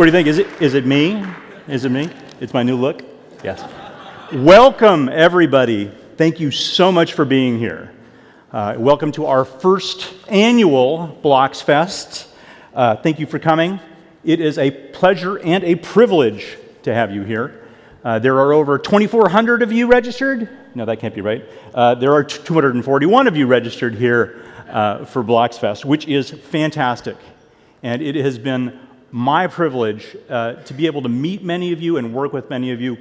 What do you think? Is it me? Is it me? It's my new look? Yes. Welcome, everybody. Thank you so much for being here. Welcome to our first annual Bloxfest. Thank you for coming. It is a pleasure and a privilege to have you here. There are over 2,400 of you registered. No, that can't be right. There are 241 of you registered here for Bloxfest, which is fantastic. And it has been my privilege to be able to meet many of you and work with many of you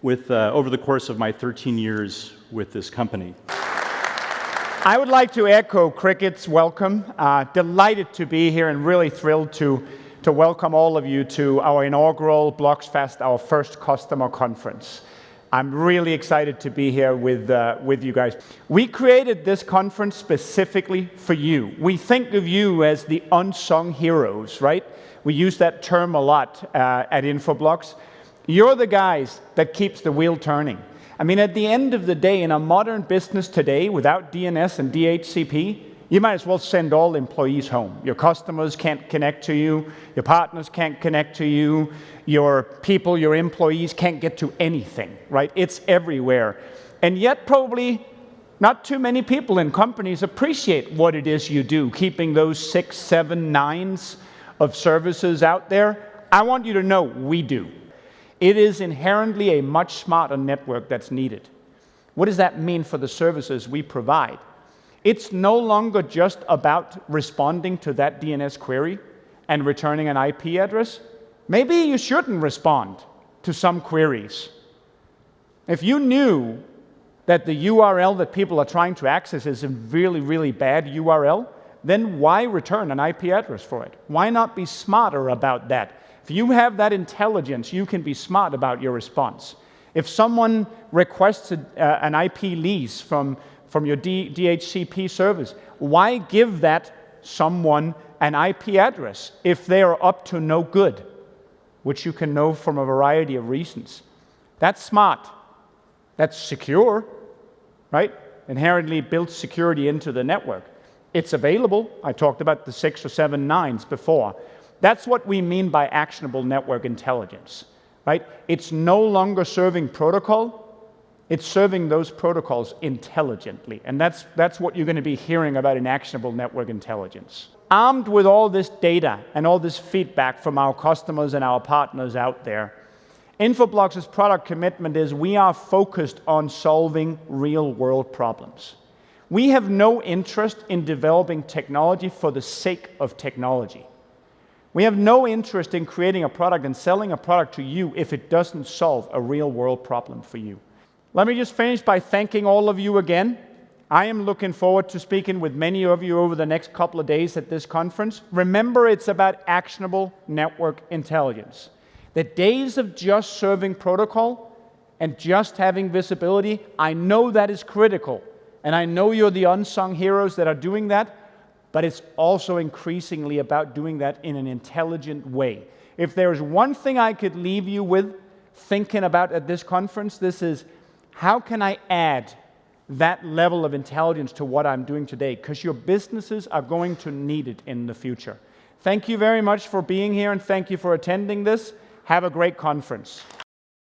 over the course of my 13 years with this company. I would like to echo Cricket's welcome. Delighted to be here and really thrilled to welcome all of you to our inaugural Bloxfest, our first customer conference. I'm really excited to be here with you guys. We created this conference specifically for you. We think of you as the unsung heroes, right? We use that term a lot at Infoblox. You're the guys that keeps the wheel turning. I mean, at the end of the day, in a modern business today, without DNS and DHCP, you might as well send all employees home. Your customers can't connect to you. Your partners can't connect to you. Your people, your employees can't get to anything, right? It's everywhere. And yet, probably not too many people in companies appreciate what it is you do, keeping those 6, 7, 9s of services out there. I want you to know we do. It is inherently a much smarter network that's needed. What does that mean for the services we provide? It's no longer just about responding to that DNS query and returning an IP address. Maybe you shouldn't respond to some queries. If you knew that the URL that people are trying to access is a really, really bad URL, then why return an IP address for it? Why not be smarter about that? If you have that intelligence, you can be smart about your response. If someone requests an IP lease from your DHCP service, why give that someone an IP address if they are up to no good, which you can know from a variety of reasons? That's smart. That's secure, right? Inherently builds security into the network. It's available. I talked about the 6 or 7 9s before. That's what we mean by actionable network intelligence, right? It's no longer serving protocol. It's serving those protocols intelligently. And that's what you're going to be hearing about in actionable network intelligence. Armed with all this data and all this feedback from our customers and our partners out there, Infoblox's product commitment is we are focused on solving real-world problems. We have no interest in developing technology for the sake of technology. We have no interest in creating a product and selling a product to you if it doesn't solve a real-world problem for you. Let me just finish by thanking all of you again. I am looking forward to speaking with many of you over the next couple of days at this conference. Remember, it's about actionable network intelligence. The days of just serving protocol and just having visibility, I know that is critical. And I know you're the unsung heroes that are doing that, but it's also increasingly about doing that in an intelligent way. If there's one thing I could leave you with thinking about at this conference, this is how can I add that level of intelligence to what I'm doing today? Because your businesses are going to need it in the future. Thank you very much for being here and thank you for attending this. Have a great conference.